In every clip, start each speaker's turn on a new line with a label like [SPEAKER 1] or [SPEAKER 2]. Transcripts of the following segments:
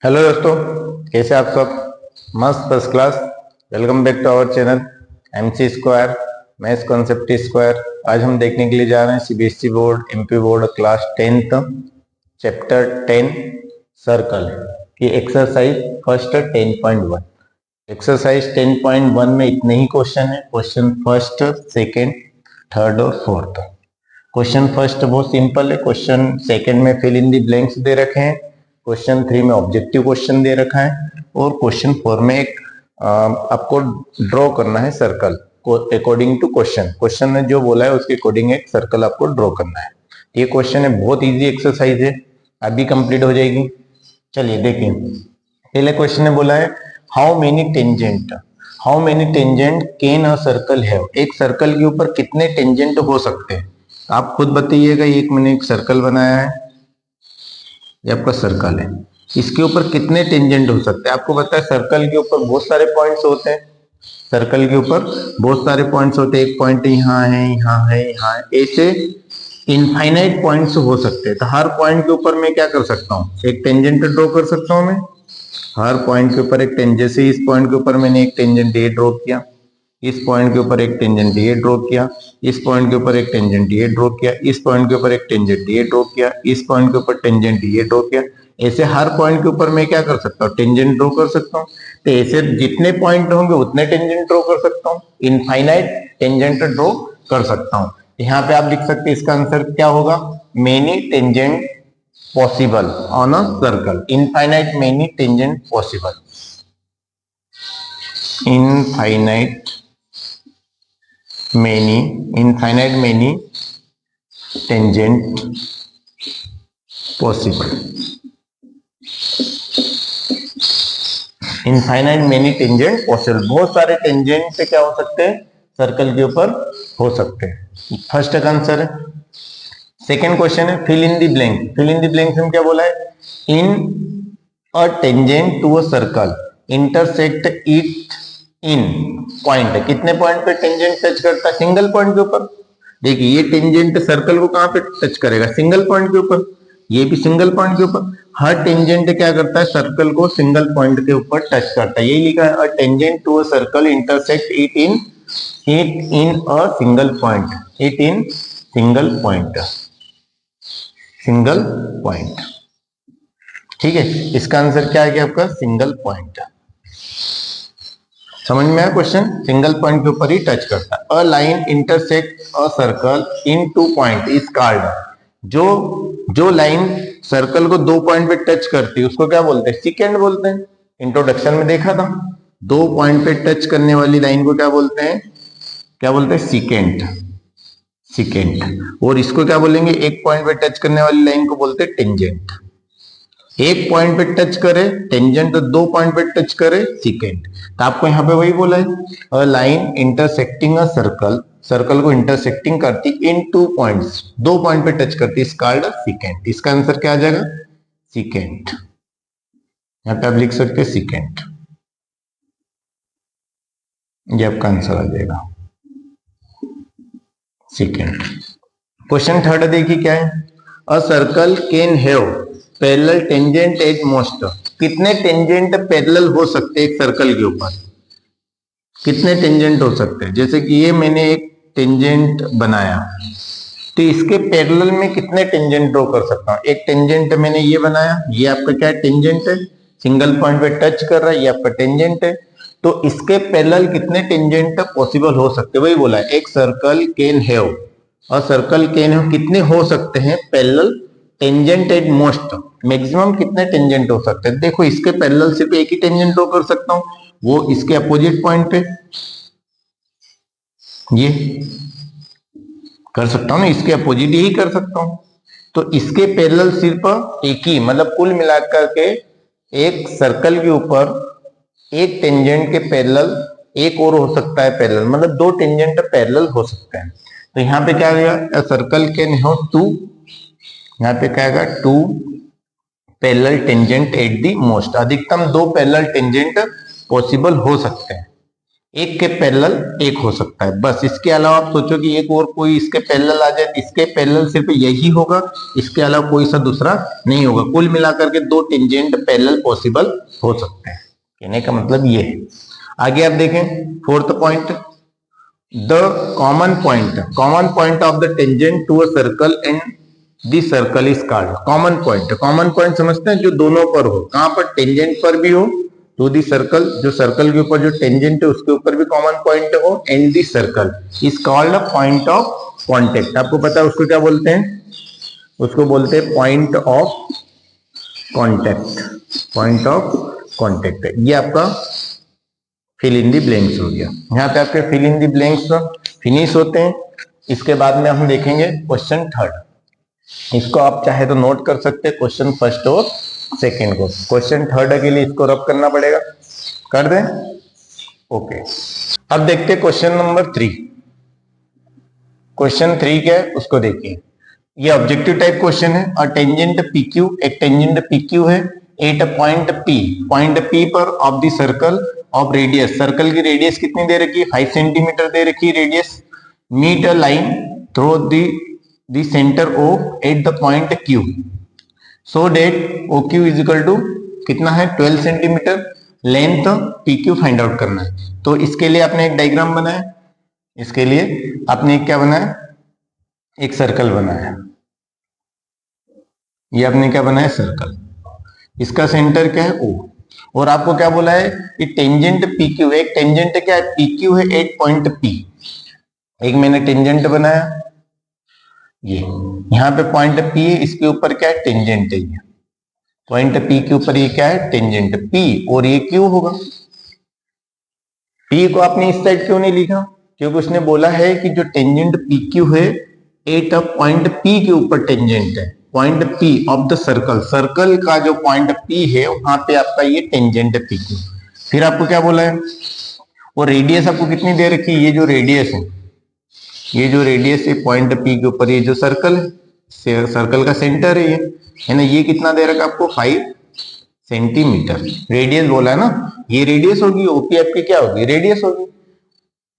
[SPEAKER 1] Hello दोस्तों, कैसे आप सब? मस्त first class. Welcome back to our channel MC square maths concept square. आज हम देखने के लिए जा रहे हैं CBSE board MP board class 10th chapter 10 circle की एक्सरसाइज फर्स्ट 10.1। एक्सरसाइज 10.1 में इतने ही क्वेश्चन है। क्वेश्चन फर्स्ट, सेकेंड, थर्ड और फोर्थ। क्वेश्चन फर्स्ट बहुत सिंपल है। क्वेश्चन सेकंड में फिल इन दी ब्लैंक्स दे रखे हैं। क्वेश्चन 3 में ऑब्जेक्टिव क्वेश्चन दे रखा है और क्वेश्चन 4 में एक आपको ड्रॉ करना है सर्कल को अकॉर्डिंग टू क्वेश्चन। क्वेश्चन ने जो बोला है उसके अकॉर्डिंग एक सर्कल आपको ड्रॉ करना है। ये क्वेश्चन है, बहुत इजी एक्सरसाइज है, अभी कंप्लीट हो जाएगी। चलिए देखिए, पहले क्वेश्चन ने बोला है how many tangent can a circle have. एक सर्कल के ऊपर कितने टेंजेंट हो सकते हैं? आप खुद बताइएगा। एक मैंने एक सर्कल बनाया है, ये आपका सर्कल है, इसके ऊपर कितने टेंजेंट हो सकते हैं? आपको पता है सर्कल के ऊपर बहुत सारे पॉइंट्स होते हैं। सर्कल के ऊपर बहुत सारे पॉइंट्स होते हैं। एक पॉइंट यहाँ है, यहाँ है, यहाँ है, ऐसे इनफाइनाइट पॉइंट्स हो सकते हैं। तो हर पॉइंट के ऊपर मैं क्या कर सकता हूँ? एक टेंजेंट ड्रॉ कर सकता हूँ मैं। हर पॉइंट के ऊपर एक टेंजेंट, जैसे इस पॉइंट के ऊपर मैंने एक टेंजेंट ये ड्रॉ किया, इस पॉइंट के ऊपर एक टेंजेंट ये ड्रॉ किया, इस पॉइंट के ऊपर एक टेंजेंट ये ड्रॉ किया, इस पॉइंट के ऊपर एक टेंजेंट ये ड्रॉ किया, इस पॉइंट के ऊपर टेंजेंट ये ड्रॉ किया। ऐसे हर पॉइंट के ऊपर मैं क्या कर सकता हूँ? टेंजेंट ड्रॉ कर सकता हूँ। तो ऐसे जितने पॉइंट होंगे उतने टेंजेंट ड्रॉ कर सकता हूँ, इनफाइनाइट टेंजेंट ड्रॉ कर सकता हूँ। यहाँ पे आप लिख सकते हैं, इसका आंसर क्या होगा? Many tangent possible on a circle. Infinite many tangent possible, infinite many tangent possible, infinite many tangent possible. बहुत सारे टेंजेंट क्या हो सकते हैं? सर्कल के ऊपर हो सकते हैं। फर्स्ट का आंसर है। सेकेंड क्वेश्चन है fill in the blank. Fill in the blank में क्या बोला है? In a tangent to a circle intersect it in point. कितने पॉइंट पे टेंजेंट टच करता है? सिंगल पॉइंट के ऊपर। देखिए, ये टेंजेंट सर्कल को कहां पे टच करेगा? सिंगल पॉइंट के ऊपर। ये भी सिंगल पॉइंट के ऊपर। हर टेंजेंट क्या करता है? सर्कल को सिंगल पॉइंट के ऊपर टच करता है। यही लिखा है, a tangent to a circle intersect it in a single point, it in single point, single point. ठीक है, इसका आंसर क्या है कि आपका सिंगल पॉइंट। समझ में आया क्वेश्चन? सिंगल पॉइंट के ऊपर ही टच करता है। A line intersect a circle in two point is called. जो जो लाइन सर्कल को दो पॉइंट पे टच करती है उसको क्या बोलते हैं? सिकेंड बोलते हैं। इंट्रोडक्शन में देखा था, दो पॉइंट पे टच करने वाली लाइन को क्या बोलते हैं? क्या बोलते हैं? Secant, secant. और इसको क्या बोलेंगे? एक पॉइंट पे टच करने वाली लाइन को बोलते हैं टेंजेंट। एक पॉइंट पे टच करे टेंजेंट, तो दो पॉइंट पे टच करे सिकेंट। तो आपको यहाँ पे वही बोला है, a line intersecting a circle, circle को इंटरसेक्टिंग करती इन टू पॉइंट्स, दो पॉइंट पे टच करती, इज कॉल्ड सिकेंट। इसका आंसर क्या आ जाएगा? सिकेंट। यहाँ पे आप लिख सकते हैं सिकेंट, ये आपका आंसर आ जाएगा सिकेंट। क्वेश्चन थर्ड देखिए क्या है? A circle can have parallel tangent at most. कितने टेंजेंट पैरेलल हो सकते हैं एक सर्कल के ऊपर? कितने टेंजेंट हो सकते हैं? जैसे कि ये मैंने एक टेंजेंट बनाया, तो इसके पैरेलल में कितने टेंजेंट ड्रॉ कर सकता हूँ? एक टेंजेंट मैंने ये बनाया, ये आपका क्या है? टेंजेंट है, सिंगल पॉइंट पे टच कर रहा है, ये आपका टेंजेंट है। तो इसके पैरेलल कितने टेंजेंट पॉसिबल हो सकते हैं? वही बोला है, एक सर्कल कैन हैव, और सर्कल कैन हैव कितने हो सकते हैं parallel tangent at most? Maximum कितने टेंजेंट हो सकते हैं? देखो, इसके पैरेलल सिर्फ एक ही टेंजेंट ड्रॉ कर सकता हूँ, वो इसके अपोजिट पॉइंट पे ये कर सकता हूँ ना, इसके अपोजिट ही कर सकता हूँ। तो इसके पैरेलल सिर्फ एक ही, मतलब कुल मिलाकर के एक सर्कल के ऊपर एक टेंजेंट के पैरेलल एक और हो सकता है पैरेलल, मतलब दो टेंजेंट पैरेलल हो सकते हैं। तो यहाँ पे क्या आएगा? सर्कल कैन हैव टू, यहाँ पे क्या आएगा? Two parallel tangent at the most. अधिकतम दो पैरेलल टेंजेंट पॉसिबल हो सकते हैं एक के पैरेलल एक हो सकता है बस। इसके अलावा आप सोचो कि एक और कोई इसके पैरेलल आ जाए, इसके पैरेलल सिर्फ यही होगा, इसके अलावा कोई सा दूसरा नहीं होगा। कुल मिलाकर के दो टेंजेंट पैरेलल पॉसिबल हो सकते हैं। कहने का मतलब ये है। आगे आप देखें fourth point, the common point of the tangent to a circle and the circle is called. Common point समझते हैं जो दोनों पर हो, कहां पर, टेंजेंट पर भी हो टू दी सर्कल, जो सर्कल के ऊपर जो टेंजेंट है उसके ऊपर भी कॉमन पॉइंट हो, and the circle is called a point of contact. आपको पता है उसको क्या बोलते हैं, उसको बोलते हैं point of contact. Point of contact ये आपका फिल इन दी ब्लैंक्स हो गया। यहाँ पे आपके fill in the blanks finish होते हैं। इसके बाद में हम देखेंगे क्वेश्चन थर्ड। इसको आप चाहे तो नोट कर सकते हैं, क्वेश्चन फर्स्ट और सेकेंड को। क्वेश्चन थर्ड के लिए इसको रब करना पड़ेगा, कर दें। ओके, अब देखते हैं क्वेश्चन नंबर 3। क्वेश्चन 3 क्या है उसको देखिए। ये ऑब्जेक्टिव टाइप क्वेश्चन है। और टेंजेंट PQ, एक टेंजेंट PQ है एट अ पॉइंट P पर of the circle of radius. Circle की रेडियस कितनी दे रखी है, 5 सेंटीमीटर दे रखी है radius. Meet a line through the centre of at the point Q so that OQ is equal to कितना है, 12 centimetre. Length PQ find out करना है। तो इसके लिए आपने एक डायग्राम बनाया, इसके लिए आपने क्या बनाया, एक सर्कल बनाया। ये आपने क्या बनाया, सर्कल। इसका सेंटर क्या है, O। और आपको क्या बोला है कि टेंजेंट PQ है। एक टेंजेंट क्या है, PQ है एट पॉइंट P। एक मैंने टेंजेंट बनाया, ये यहाँ पे पॉइंट P है, इसके ऊपर क्या है, टेंजेंट है। ये पॉइंट P के ऊपर ये क्या है, टेंजेंट P, और ये Q होगा। P को आपने इस साइड क्यों नहीं लिखा, क्योंकि उसने बोला है कि जो टेंजेंट PQ है एट अ पॉइंट P के ऊपर टेंजेंट है। Point P of the circle, circle का जो पॉइंट P है वहां पे आपका ये टेंजेंट PQ। फिर आपको क्या बोला है, और रेडियस आपको कितनी दे रखी है, ये जो रेडियस है, ये जो रेडियस है पॉइंट P के ऊपर, ये जो सर्कल है, सर्कल का सेंटर है ये, है ना, ये कितना दे रखा आपको, 5 सेंटीमीटर। रेडियस बोला है ना, ये रेडियस होगी, OP आपकी क्या होगी, रेडियस होगी।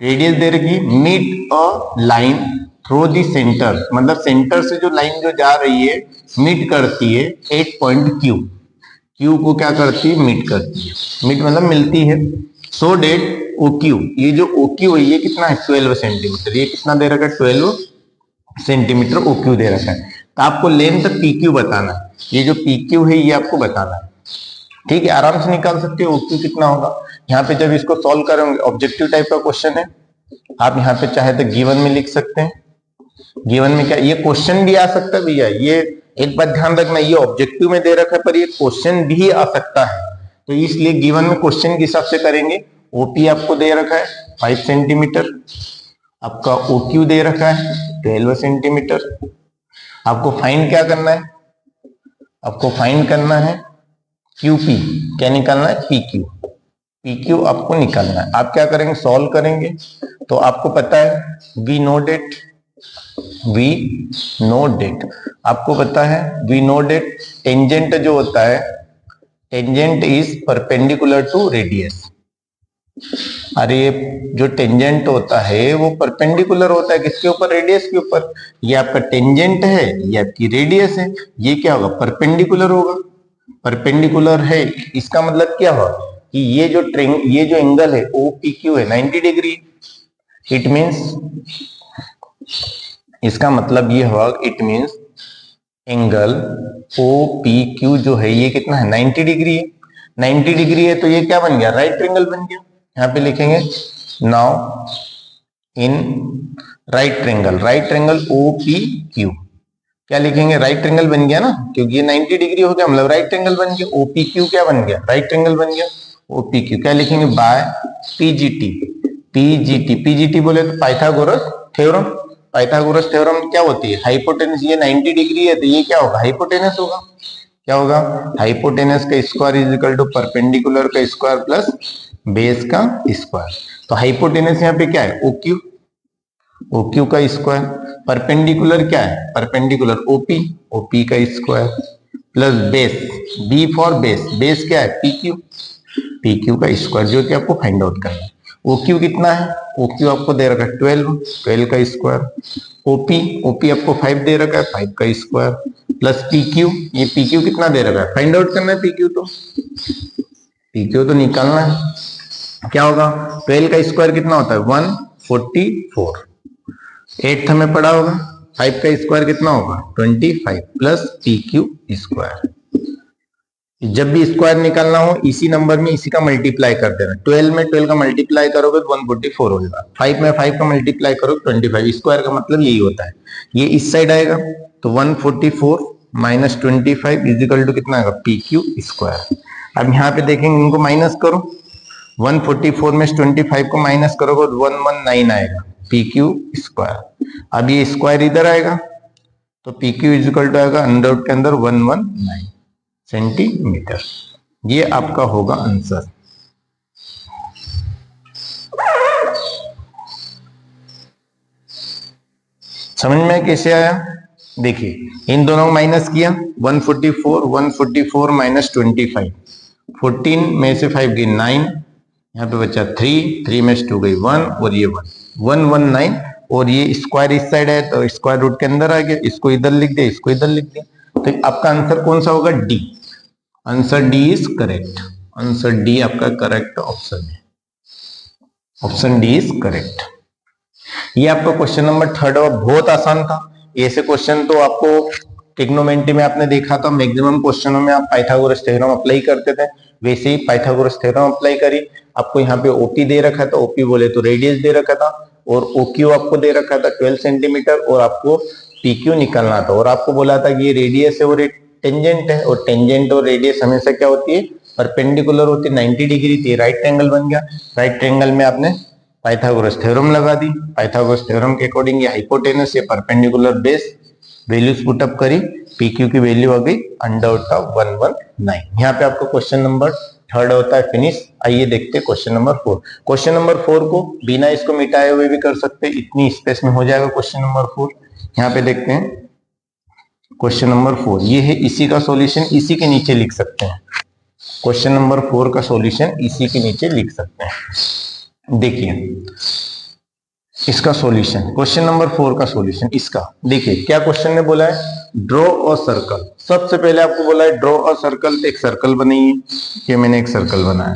[SPEAKER 1] रेडियस दे रखी, meet a line through the centre, मतलब सेंटर से जो लाइन जो जा रही है मीट करती है एट पॉइंट Q को क्या करती है, मीट करती है। मीट मतलब मिलती है। सो डेट OQ, ये जो OQ है ये कितना है, 12 सेंटीमीटर। ये कितना दे रखा है, 12 सेंटीमीटर OQ दे रखा है। तो आपको लेंथ PQ बताना है। ये जो PQ है ये आपको बताना है, ठीक है। आराम से निकाल सकते हो OQ कितना होगा। यहाँ पे जब इसको सॉल्व करेंगे, ऑब्जेक्टिव टाइप का क्वेश्चन है, आप यहाँ पे चाहे तो गिवन में लिख सकते हैं। गिवन में क्या, ये क्वेश्चन भी आ सकता है भैया। ये एक बात ध्यान रखना, ये ऑब्जेक्टिव में दे रखा है पर ये क्वेश्चन भी आ सकता है। तो इसलिए गिवन में क्वेश्चन के हिसाब से करेंगे। OP आपको दे रखा है 5 सेंटीमीटर, आपका OQ दे रखा है 12 सेंटीमीटर। आपको फाइंड क्या करना है, आपको फाइंड करना है QP, क्या निकालना है, PQ आपको निकालना है। आप क्या करेंगे, सॉल्व करेंगे। तो आपको पता है वी नो डेट, आपको पता है वी नो डेट टेंजेंट जो होता है, tangent is perpendicular to radius. अरे जो टेंजेंट होता है वो परपेंडिकुलर होता है किसके ऊपर, रेडियस के ऊपर। ये आपका टेंजेंट है, ये आपकी रेडियस है, ये क्या होगा, परपेंडिकुलर होगा। परपेंडिकुलर है, इसका मतलब क्या हुआ कि ये जो एंगल है OPQ है 90 डिग्री। इट मींस, इसका मतलब ये हुआ, इट मींस एंगल OPQ जो है ये कितना है, 90 डिग्री है। 90 डिग्री है तो ये क्या बन गया, राइट ट्रायंगल बन गया। यहाँ पे लिखेंगे now in right triangle OPQ, क्या लिखेंगे, राइट ट्रायंगल बन गया ना, क्योंकि ये 90 डिग्री हो गया, मतलब राइट ट्रायंगल बन गया। OPQ क्या बन गया, राइट ट्रायंगल बन गया। OPQ क्या लिखेंगे, बाय PGT बोले तो पाइथागोरस थ्योरम। पाइथागोरस थ्योरम क्या होती है, हाइपोटेनस। ये 90 डिग्री है तो ये क्या होगा, हाइपोटेनस होगा। क्या होगा, हाइपोटेनस का square is equal to perpendicular का स्क्वायर प्लस बेस का स्क्वायर। तो हाइपोटेनस यहाँ पे क्या है, OQ का स्क्वायर। परपेंडिकुलर क्या है, परपेंडिकुलर OP का square plus base, B for base, base क्या है PQ का स्क्वायर, जो कि आपको फाइंड आउट करना है। OQ कितना है, OQ आपको दे रखा है 12 का स्क्वायर। OP आपको 5 दे रखा है, 5 का स्क्वायर प्लस PQ, ये PQ कितना दे रखा है, फाइंड आउट करना है PQ, तो PQ तो निकालना है। क्या होगा, 12 का स्क्वायर कितना होता है 144, 8th में पढ़ा होगा। 5 का स्क्वायर कितना होगा 25 प्लस PQ स्क्वायर। जब भी स्क्वायर निकालना हो इसी नंबर में इसी का मल्टीप्लाई कर देना। 12 में 12 का मल्टीप्लाई करोगे तो 144 हो जाएगा, 5 में 5 का मल्टीप्लाई करोगे 25। स्क्वायर का मतलब यही होता है, ये इस साइड आएगा तो 144 माइनस 25 इजिकल टू कितना आएगा PQ स्क्वायर। अब यहाँ पे देखेंगे इनको माइनस करो, 144 में 25 को माइनस करोगे तो 119 आएगा PQ स्क्वायर। अब ये स्क्वायर इधर आएगा तो PQ इजिकल टू आएगा अंडर रूट के अंदर 119 सेंटीमीटर। ये आपका होगा आंसर। समझ में कैसे आया, देखिए इन दोनों को माइनस किया, 144 माइनस 25, 14 में से 5 गई 9, यहाँ पे बचा 3 में से 2 गई 1 और ये 119, और ये स्क्वायर इस साइड है तो स्क्वायर रूट के अंदर आ गया, इसको इधर लिख दिया, इसको इधर लिख दिया। तो आपका आंसर कौन सा होगा, D. Answer D is correct, answer D आपका करेक्ट ऑप्शन है, ऑप्शन डी इज करेक्ट। ये आपका क्वेश्चन नंबर 3 और बहुत आसान था। ऐसे क्वेश्चन तो आपको ट्रिग्नोमेट्री में आपने देखा था, मैक्सिमम क्वेश्चनों में आप पाइथागोरस थ्योरम अप्लाई करते थे, वैसे ही पाइथागोरस थ्योरम अप्लाई करी। आपको यहाँ पे ओपी दे रखा था, ओपी बोले तो रेडियस दे रखा था, और ओक्यू आपको दे रखा था 12 सेंटीमीटर, और आपको पीक्यू निकालना था, और आपको बोला था कि ये रेडियस है और ये टेंजेंट है, और टेंजेंट और रेडियस हमेशा क्या होती है, परपेंडिकुलर होती है 90 डिग्री। थी राइट ट्रायंगल बन गया, राइट ट्रायंगल में आपने पाइथागोरस थ्योरम लगा दी, पाइथागोरस थ्योरम के अकॉर्डिंग ये हाइपोटेनस ये परपेंडिकुलर बेस वैल्यूज पुटअप करी, पीक्यू की वैल्यू आ गई अंडर रूट का 119। यहाँ पे आपको क्वेश्चन नंबर 3 होता है फिनिश। आइए देखते हैं क्वेश्चन नंबर 4। क्वेश्चन नंबर 4 को बिना इसको मिटाए हुए भी कर सकते हैं, इतनी स्पेस में हो जाएगा क्वेश्चन नंबर 4। यहाँ पे देखते हैं क्वेश्चन नंबर 4, ये है इसी का सॉल्यूशन, इसी के नीचे लिख सकते हैं। क्वेश्चन नंबर 4 का सॉल्यूशन इसी के नीचे लिख सकते हैं। देखिए इसका सॉल्यूशन, क्वेश्चन नंबर 4 का सॉल्यूशन इसका, देखिए क्या क्वेश्चन ने बोला है, ड्रॉ अ सर्कल। सबसे पहले आपको बोला है ड्रॉ अ सर्कल, एक सर्कल बनाइए। ये मैंने एक सर्कल बनाया,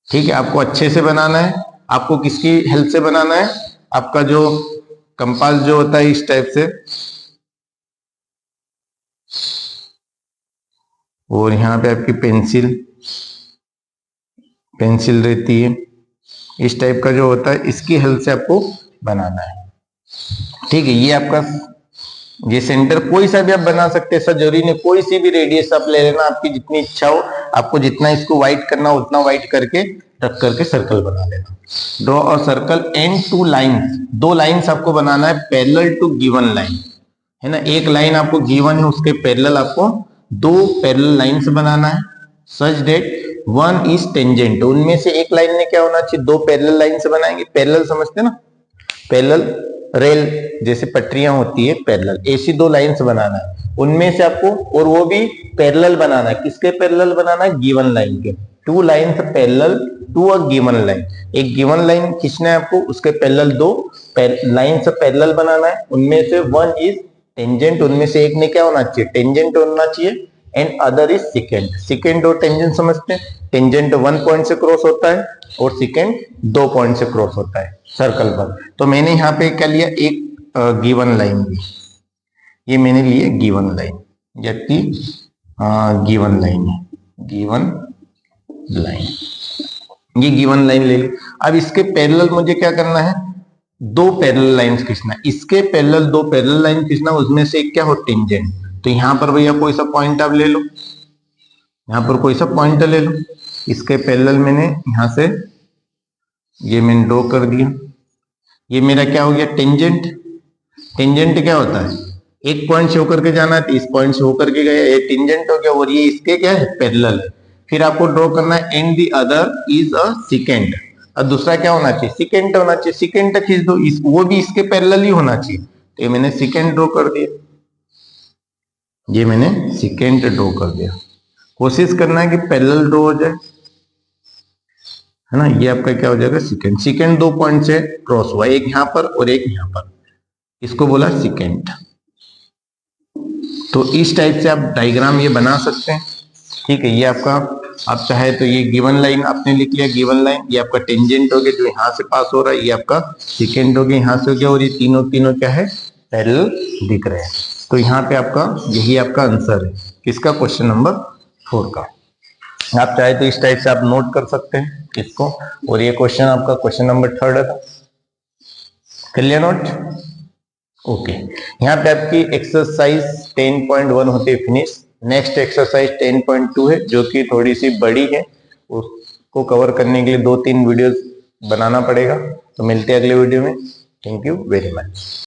[SPEAKER 1] ठीक है। आपको अच्छे से बनाना है, आपको किसकी हेल्प से बनाना है, आपका जो कंपास जो होता है इस टाइप से, और यहाँ पे आपकी पेंसिल रहती है, इस टाइप का जो होता है, इसकी हेल्प से आपको बनाना है, ठीक है। ये आपका ये सेंटर कोई सा भी आप बना सकते हैं, ऐसा जरूरी नहीं, कोई सी भी रेडियस आप ले लेना, आपकी जितनी इच्छा हो, आपको जितना इसको व्हाइट करना उतना व्हाइट करके रख करके सर्कल बना लेना। Draw a circle and 2 lines, 2 lines आपको बनाना है पैरेलल टू गिवन लाइन, है ना। एक लाइन आपको गिवन है, उसके पैरेलल आपको 2 पैरेलल लाइंस बनाना है, सच डेट 1 इज टेंजेंट। उनमें से एक लाइन में क्या होना चाहिए, 2 पैरेलल लाइन से बनाएंगे, पैरेलल समझते ना, पैरेलल रेल जैसे पटरियां होती है पैरेलल, ऐसी 2 लाइंस बनाना है उनमें से आपको, और वो भी पैरेलल बनाना है, किसके पैरेलल बनाना है, गिवन लाइन के। 2 lines parallel to a given line, एक गिवन लाइन खींचना है आपको, उसके पैरेलल 2 लाइंस पैरेलल बनाना है, उनमें से 1 इज टेंजेंट, उनमें से एक ने क्या होना चाहिए, टेंजेंट होना चाहिए, and other is secant. Secant और टेंजेंट समझते हैं, टेंजेंट 1 पॉइंट से क्रॉस होता है और सिकेंड 2 पॉइंट से क्रॉस होता है सर्कल पर। तो मैंने यहाँ पे क्या लिया, एक गिवन लाइन ली, ये मैंने लिए गिवन लाइन, जबकि गिवन लाइन है, गिवन लाइन, ये गिवन लाइन ले ली। अब इसके पैरेलल मुझे क्या करना है, 2 पैरेलल लाइंस खींचना, इसके पैरेलल 2 पैरेलल लाइन खींचना, उसमें से एक क्या हो, टेंजेंट। तो यहां पर भैया कोई सा पॉइंट आप ले लो, यहां पर कोई सा पॉइंट ले लो, इसके पैरेलल मैंने यहां से ये मैंने ड्रॉ कर दिया, ये मेरा क्या हो गया, टेंजेंट। टेंजेंट क्या होता है, एक पॉइंट से होकर के जाना है, इस पॉइंट से होकर के गया, ये टेंजेंट हो गया, और ये इसके क्या है, पैरेलल है। फिर आपको ड्रॉ करना है and the other is a secant, और दूसरा क्या होना चाहिए, सिकेंड होना चाहिए, सिकेंड तक खींच दो, वो भी इसके पैरेलल ही होना चाहिए। तो ये मैंने सिकेंड ड्रॉ कर दिया, ये मैंने सेकेंड ड्रॉ कर दिया। कोशिश करना है कि पैरेलल ड्रॉ हो जाए, है ना, ये आपका क्या हो जाएगा सेकेंड। सेकेंड 2 पॉइंट से क्रॉस हुआ, एक यहां पर और एक यहां पर, इसको बोला सेकेंड। तो इस टाइप से आप डायग्राम ये बना सकते हैं। ठीक है, ये आपका, आप चाहे तो ये गिवन लाइन आपने लिख लिया, गिवन लाइन, ये आपका टेंजेंट हो गया जो यहाँ से पास हो रहा है, ये आपका सेकेंड हो गया यहाँ से हो गया, और ये तीनों तीनों क्या है, पैरेलल दिख रहे हैं। तो यहाँ पे आपका यही आपका आंसर है किसका, क्वेश्चन नंबर 4 का। आप चाहे तो इस टाइप से आप नोट कर सकते हैं इसको। और ये क्वेश्चन आपका क्वेश्चन नंबर 3 था, कर लिया नोट। ओके, यहाँ पे आपकी एक्सरसाइज 10.1 होती है फिनिश। नेक्स्ट एक्सरसाइज 10.2 है जो कि थोड़ी सी बड़ी है, उसको कवर करने के लिए 2-3 वीडियोस बनाना पड़ेगा। तो मिलते हैं अगले वीडियो में। Thank you very much.